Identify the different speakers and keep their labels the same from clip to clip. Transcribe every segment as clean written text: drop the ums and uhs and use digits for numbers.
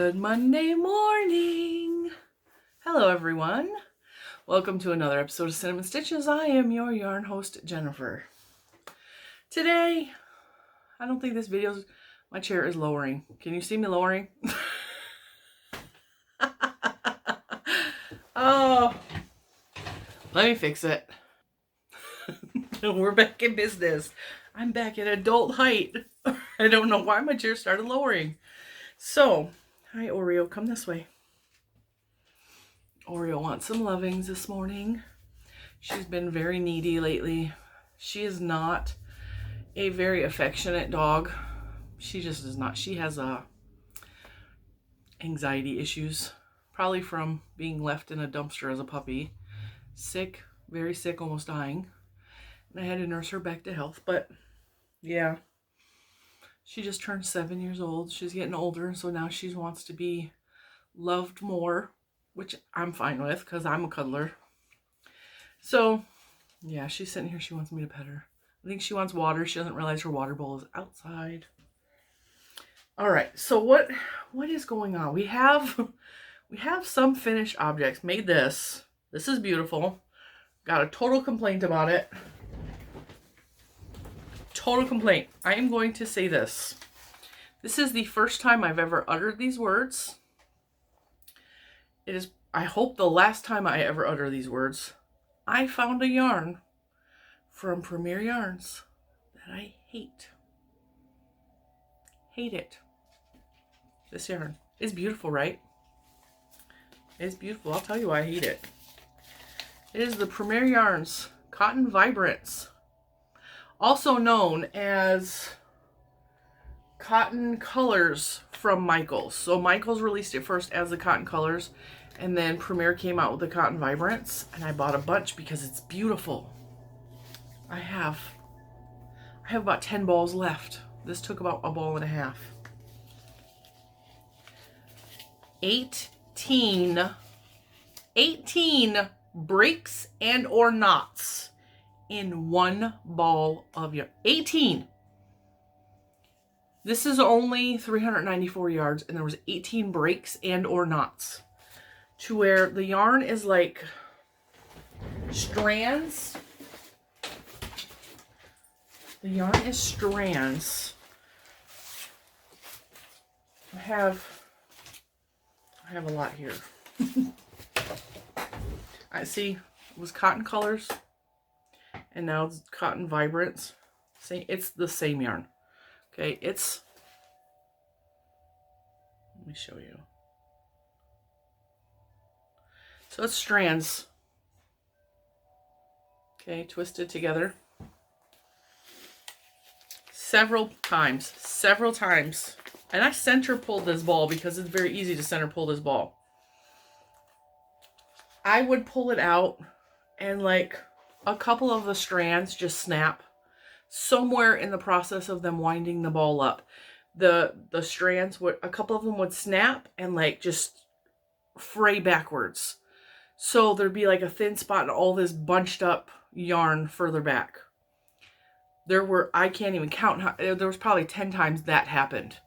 Speaker 1: Good Monday morning. Hello everyone. Welcome to another episode of Cinnamon Stitches. I am your yarn host, Jennifer. Today, I don't think this video's, my chair is lowering. Can you see me lowering? Oh, let me fix it. We're back in business. I'm back at adult height. I don't know why my chair started lowering. So, hi Oreo, come this way. Oreo wants some lovings this morning. She's been very needy lately. She is not a very affectionate dog. She just is not. She has anxiety issues, probably from being left in a dumpster as a puppy. Sick, very sick, almost dying. And I had to nurse her back to health, but yeah. She just turned 7 years old. She's getting older, so now she wants to be loved more, which I'm fine with because I'm a cuddler. So, yeah, she's sitting here. She wants me to pet her. I think she wants water. She doesn't realize her water bowl is outside. All right, so what is going on? We have some finished objects. Made this. This is beautiful. Got a total complaint about it. Total complaint. I am going to say this. This is the first time I've ever uttered these words. It is, I hope, the last time I ever utter these words. I found a yarn from Premier Yarns that I hate. Hate it. This yarn is beautiful, right? It's beautiful. I'll tell you why I hate it. It is the Premier Yarns Cotton Vibrance, also known as Cotton Colors from Michaels. So Michaels released it first as the Cotton Colors, and then Premier came out with the Cotton Vibrance, and I bought a bunch because it's beautiful. I have about 10 balls left. This took about a ball and a half. 18 breaks and or knots in one ball of yarn. 18. This is only 394 yards, and there was 18 breaks and or knots, to where the yarn is like strands. The yarn is strands. I have a lot here. I see it was Cotton Colors, and now it's Cotton Vibrance. See, it's the same yarn. Okay, let me show you. So it's strands. Okay, twisted together. Several times. And I center pulled this ball because it's very easy to center pull this ball. I would pull it out and like a couple of the strands just snap. Somewhere in the process of them winding the ball up, the strands would, a couple of them would snap and like just fray backwards. So there'd be like a thin spot and all this bunched up yarn further back. There were, I can't even count how, there was probably 10 times that happened.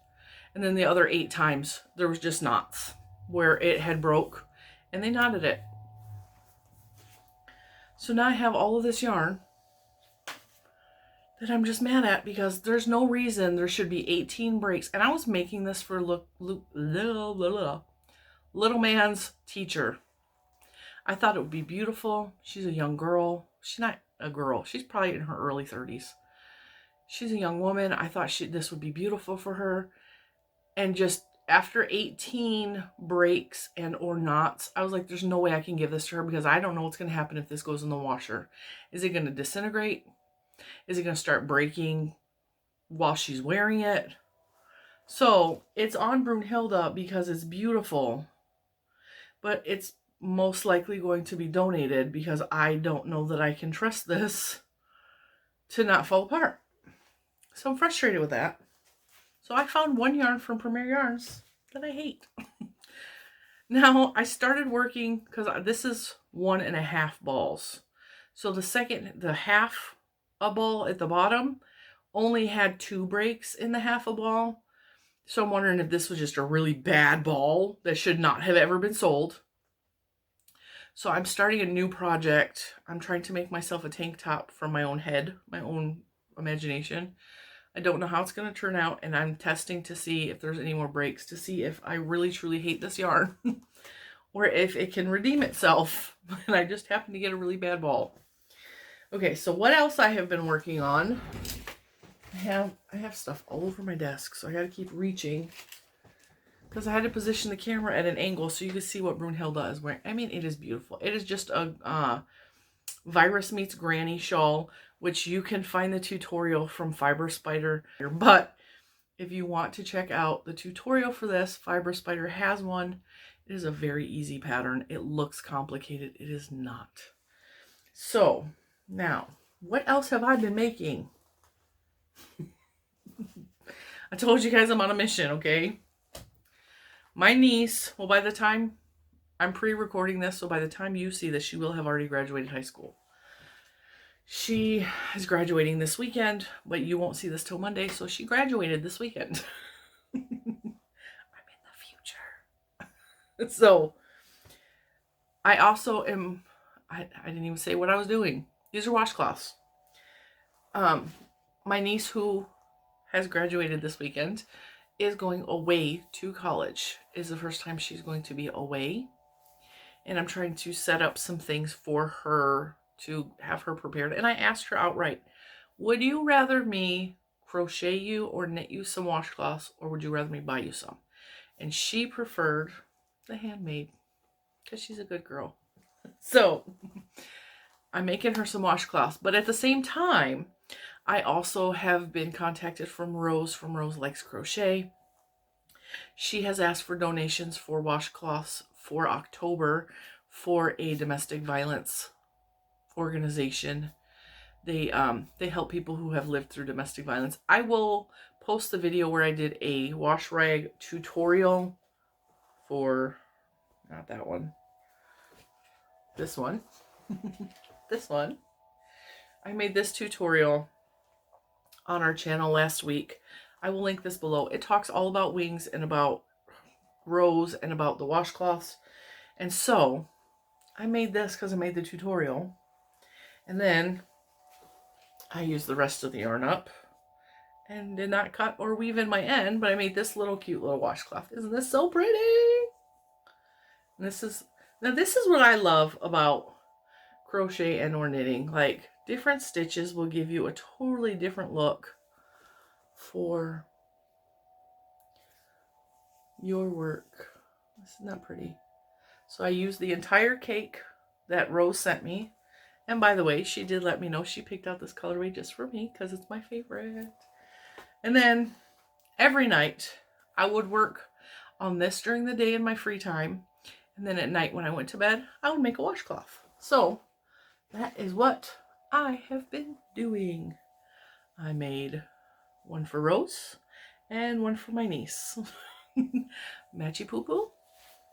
Speaker 1: And then the other 8 times there was just knots where it had broke and they knotted it. So now I have all of this yarn that I'm just mad at because there's no reason there should be 18 breaks. And I was making this for little man's teacher. I thought it would be beautiful. She's a young girl. She's not a girl. She's probably in her early 30s. She's a young woman. I thought this would be beautiful for her. And just after 18 breaks and or knots, I was like, there's no way I can give this to her because I don't know what's going to happen if this goes in the washer. Is it going to disintegrate? Is it going to start breaking while she's wearing it? So it's on Brunhilde because it's beautiful, but it's most likely going to be donated because I don't know that I can trust this to not fall apart. So I'm frustrated with that. So I found one yarn from Premier Yarns that I hate. Now I started working because this is 1.5 balls. So the half a ball at the bottom only had 2 breaks in the half a ball. So I'm wondering if this was just a really bad ball that should not have ever been sold. So I'm starting a new project. I'm trying to make myself a tank top from my own head, my own imagination. I don't know how it's going to turn out, and I'm testing to see if there's any more breaks, to see if I really truly hate this yarn or if it can redeem itself and I just happen to get a really bad ball. Okay, so what else I have been working on? I have stuff all over my desk, so I got to keep reaching because I had to position the camera at an angle so you can see what Brunhilde is wearing. I mean, it is beautiful. It is just a Virus Meets Granny shawl, which you can find the tutorial from Fiber Spider. But if you want to check out the tutorial for this, Fiber Spider has one. It is a very easy pattern. It looks complicated. It is not. So now, what else have I been making? I told you guys I'm on a mission, okay? My niece, well, by the time I'm pre-recording this, so by the time you see this, she will have already graduated high school. She is graduating this weekend, but you won't see this till Monday, so she graduated this weekend. I'm in the future. So, I also am, I didn't even say what I was doing. These are washcloths. My niece, who has graduated this weekend, is going away to college. It is the first time she's going to be away. And I'm trying to set up some things for her to have her prepared. And I asked her outright, would you rather me crochet you or knit you some washcloths, or would you rather me buy you some? And she preferred the handmade because she's a good girl. So I'm making her some washcloths. But at the same time, I also have been contacted from Rose Likes Crochet. She has asked for donations for washcloths for October for a domestic violence organization. They help people who have lived through domestic violence. I will post the video where I did a wash rag tutorial for, not that one, this one. This one. I made this tutorial on our channel last week. I will link this below. It talks all about wings and about Rose and about the washcloths. And so I made this because I made the tutorial. And then I used the rest of the yarn up and did not cut or weave in my end, but I made this little cute little washcloth. Isn't this so pretty? And this is what I love about crochet and or knitting. Like, different stitches will give you a totally different look for your work. Isn't that pretty? So I used the entire cake that Rose sent me. And by the way, she did let me know she picked out this colorway just for me because it's my favorite. And then every night I would work on this during the day in my free time. And then at night when I went to bed, I would make a washcloth. So that is what I have been doing. I made one for Rose and one for my niece. Matchy poo poo.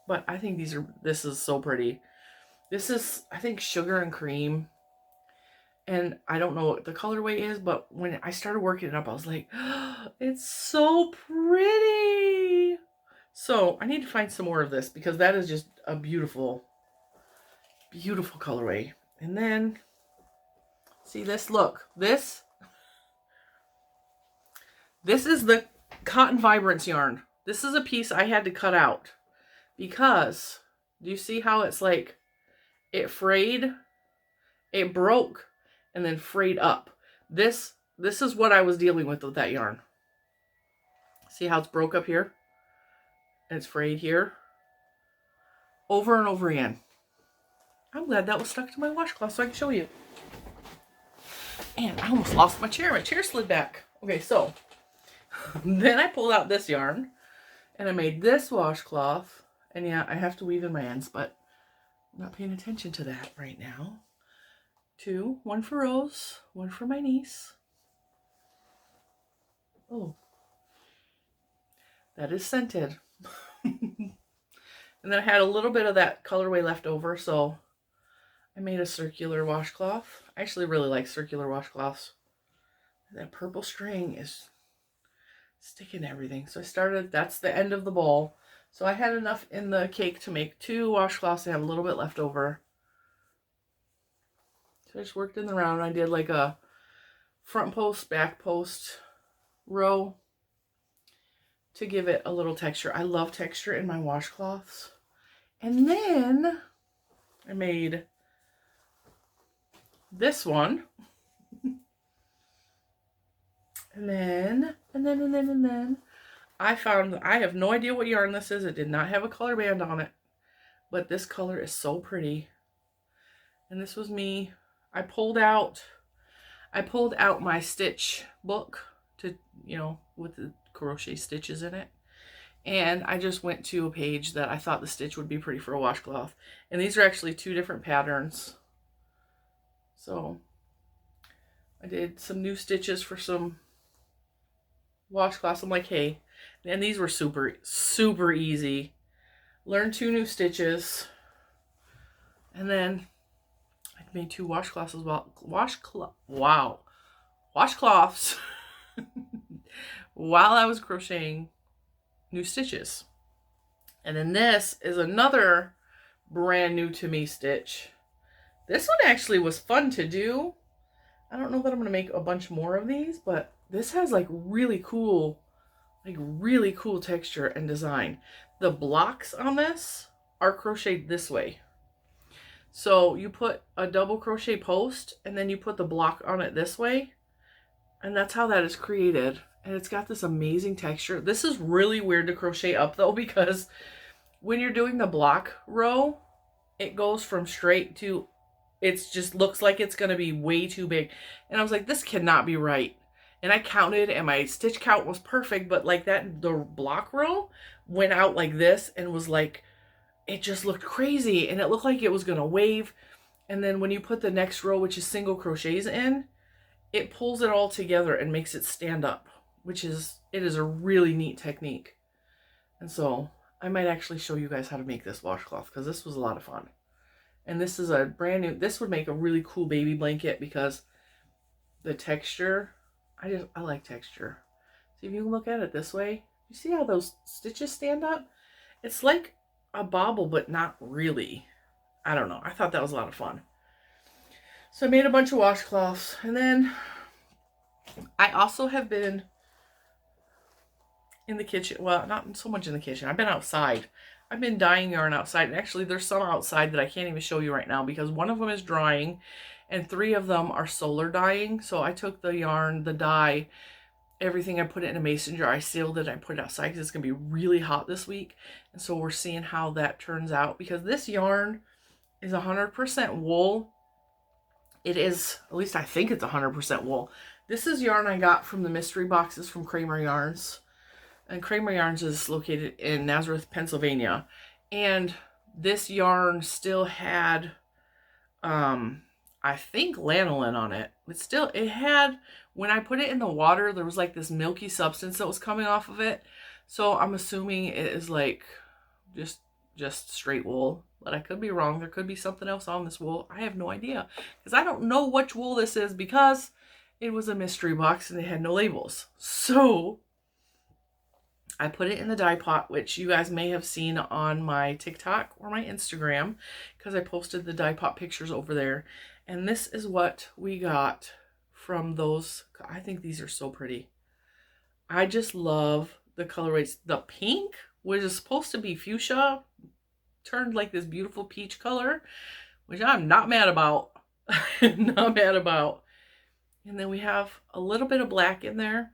Speaker 1: But I think this is so pretty. This is, I think, sugar and cream. And I don't know what the colorway is, but when I started working it up, I was like, oh, it's so pretty. So I need to find some more of this because that is just a beautiful, beautiful colorway. And then, see this? Look, this is the Cotton Vibrance yarn. This is a piece I had to cut out because, do you see how it's like, it frayed, it broke, and then frayed up. This is what I was dealing with that yarn. See how it's broke up here? And it's frayed here. Over and over again. I'm glad that was stuck to my washcloth so I can show you. And I almost lost my chair. My chair slid back. Okay, so then I pulled out this yarn and I made this washcloth. And yeah, I have to weave in my ends, but I'm not paying attention to that right now. One for Rose, one for my niece. Oh, that is scented. And then I had a little bit of that colorway left over, so I made a circular washcloth. I actually really like circular washcloths. That purple string is sticking to everything. So I started, that's the end of the bowl. So I had enough in the cake to make 2 washcloths. I have a little bit left over. So I just worked in the round. I did like a front post, back post row to give it a little texture. I love texture in my washcloths. And then I made this one. And then I found, I have no idea what yarn this is. It did not have a color band on it, but this color is so pretty. And this was me. I pulled out my stitch book to, you know, with the crochet stitches in it. And I just went to a page that I thought the stitch would be pretty for a washcloth. And these are actually 2 different patterns. So I did some new stitches for some washcloths. I'm like, hey, and these were super, super easy. Learned 2 new stitches. And then I made 2 washcloths as well. Washcloths while I was crocheting new stitches. And then this is another brand new to me stitch. This one actually was fun to do. I don't know that I'm going to make a bunch more of these, but this has like really cool texture and design. The blocks on this are crocheted this way. So you put a double crochet post and then you put the block on it this way. And that's how that is created. And it's got this amazing texture. This is really weird to crochet up though, because when you're doing the block row, it goes from straight to, it just looks like it's going to be way too big. And I was like, this cannot be right. And I counted and my stitch count was perfect, but like that, the block row went out like this and was like, it just looked crazy and it looked like it was going to wave. And then when you put the next row, which is single crochets in, it pulls it all together and makes it stand up, which is, it is a really neat technique. And so I might actually show you guys how to make this washcloth because this was a lot of fun. And this is a brand new, this would make a really cool baby blanket because the texture, I like texture. So if you look at it this way, you see how those stitches stand up? It's like a bobble, but not really. I don't know. I thought that was a lot of fun. So I made a bunch of washcloths. And then I also have been in the kitchen. Well, not so much in the kitchen. I've been outside. I've been dyeing yarn outside. And actually, there's some outside that I can't even show you right now because one of them is drying and 3 of them are solar dyeing. So I took the yarn, the dye, everything, I put it in a mason jar. I sealed it. I put it outside because it's going to be really hot this week. And so we're seeing how that turns out because this yarn is 100% wool. It is, at least I think it's 100% wool. This is yarn I got from the mystery boxes from Kramer Yarns. And Kramer Yarns is located in Nazareth, Pennsylvania. And this yarn still had, I think, lanolin on it. But still, it had, when I put it in the water, there was like this milky substance that was coming off of it. So I'm assuming it is like just straight wool. But I could be wrong. There could be something else on this wool. I have no idea. Because I don't know which wool this is because it was a mystery box and they had no labels. So I put it in the dye pot, which you guys may have seen on my TikTok or my Instagram because I posted the dye pot pictures over there. And this is what we got from those. I think these are so pretty. I just love the colorways. The pink, which is supposed to be fuchsia, turned like this beautiful peach color, which I'm not mad about. Not mad about. And then we have a little bit of black in there.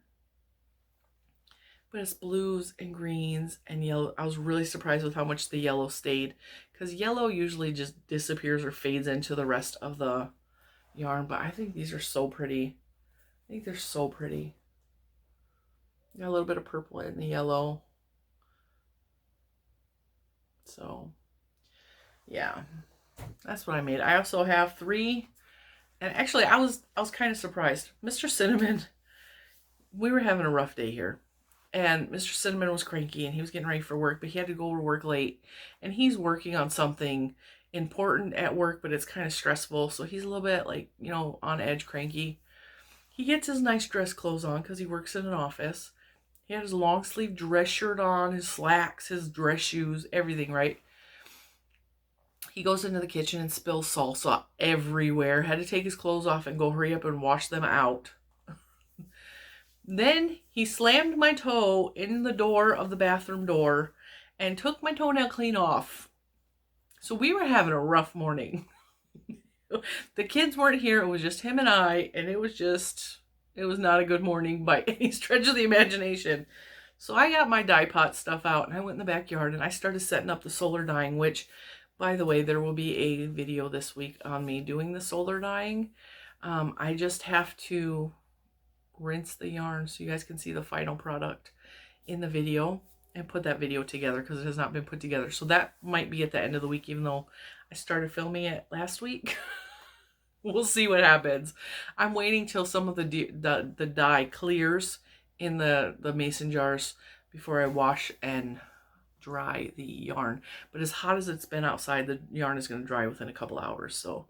Speaker 1: But it's blues and greens and yellow. I was really surprised with how much the yellow stayed because yellow usually just disappears or fades into the rest of the yarn. But I think these are so pretty. I think they're so pretty. Got a little bit of purple in the yellow. So yeah, that's what I made. I also have 3, and actually I was kind of surprised. Mr. Cinnamon, we were having a rough day here. And Mr. Cinnamon was cranky and he was getting ready for work, but he had to go to work late. And he's working on something important at work, but it's kind of stressful. So he's a little bit like, you know, on edge, cranky. He gets his nice dress clothes on because he works in an office. He had his long sleeve dress shirt on, his slacks, his dress shoes, everything, right? He goes into the kitchen and spills salsa everywhere. Had to take his clothes off and go hurry up and wash them out. Then he slammed my toe in the door of the bathroom door and took my toenail clean off. So we were having a rough morning. The kids weren't here. It was just him and I, and it was not a good morning by any stretch of the imagination. So I got my dye pot stuff out and I went in the backyard and I started setting up the solar dyeing, which, by the way, there will be a video this week on me doing the solar dyeing. I just have to rinse the yarn so you guys can see the final product in the video and put that video together because it has not been put together. So that might be at the end of the week, even though I started filming it last week. We'll see what happens. I'm waiting till some of the dye clears in the mason jars before I wash and dry the yarn. But as hot as it's been outside, the yarn is going to dry within a couple hours. So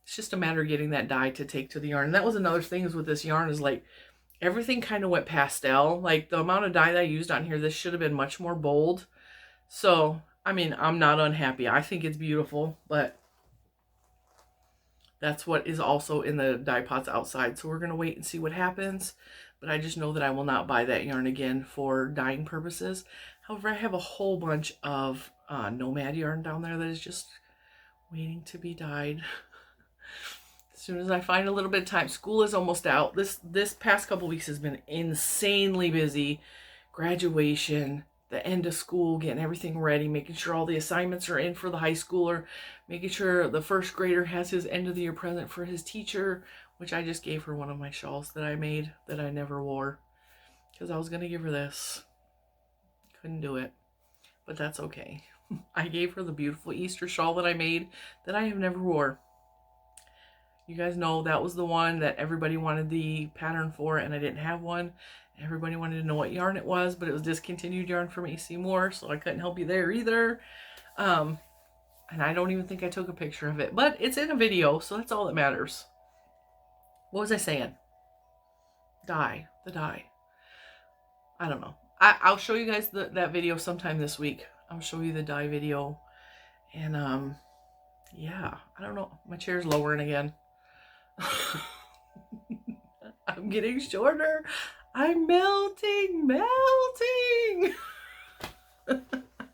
Speaker 1: it's just a matter of getting that dye to take to the yarn. And that was another thing is with this yarn is like everything kind of went pastel. Like the amount of dye that I used on here, this should have been much more bold. So, I mean, I'm not unhappy. I think it's beautiful, but that's what is also in the dye pots outside. So we're going to wait and see what happens. But I just know that I will not buy that yarn again for dyeing purposes. However, I have a whole bunch of Nomad yarn down there that is just waiting to be dyed. As soon as I find a little bit of time. School is almost out. This past couple weeks has been insanely busy. Graduation, the end of school, getting everything ready, making sure all the assignments are in for the high schooler, making sure the first grader has his end of the year present for his teacher, which I just gave her one of my shawls that I made that I never wore because I was going to give her this. Couldn't do it, but that's okay. I gave her the beautiful Easter shawl that I made that I have never wore. You guys know that was the one that everybody wanted the pattern for, and I didn't have one. Everybody wanted to know what yarn it was, but it was discontinued yarn from AC Moore, so I couldn't help you there either. And I don't even think I took a picture of it, but it's in a video, so that's all that matters. What was I saying? Dye. The dye. I don't know. I'll show you guys that video sometime this week. I'll show you the dye video. And, yeah. I don't know. My chair's lowering again. I'm getting shorter. I'm melting.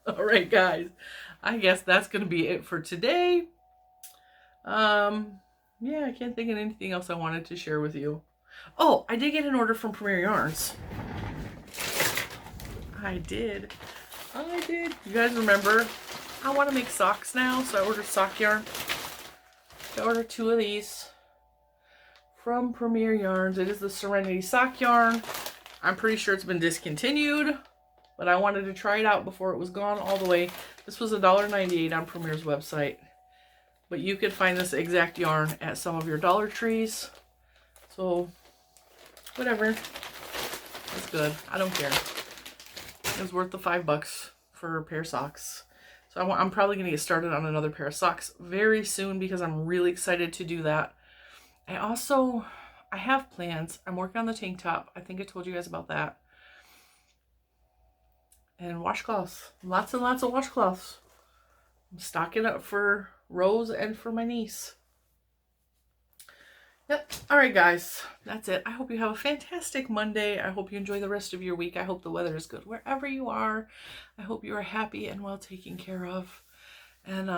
Speaker 1: All right, guys. I guess that's going to be it for today. Yeah, I can't think of anything else I wanted to share with you. Oh, I did get an order from Premier Yarns. I did. You guys remember? I want to make socks now, so I ordered sock yarn. I ordered 2 of these from Premier Yarns. It is the Serenity sock yarn. I'm pretty sure it's been discontinued, but I wanted to try it out before it was gone all the way. This was $1.98 on Premier's website, but you could find this exact yarn at some of your Dollar Trees. So, whatever. It's good. I don't care. It was worth the $5 for a pair of socks. So I'm probably going to get started on another pair of socks very soon because I'm really excited to do that. I have plans. I'm working on the tank top. I think I told you guys about that. And washcloths. Lots and lots of washcloths. I'm stocking up for Rose and for my niece. Yep. All right, guys. That's it. I hope you have a fantastic Monday. I hope you enjoy the rest of your week. I hope the weather is good wherever you are. I hope you are happy and well taken care of. And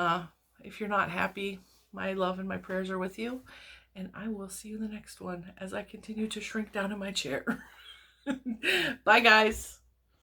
Speaker 1: if you're not happy, my love and my prayers are with you. And I will see you in the next one as I continue to shrink down in my chair. Bye, guys.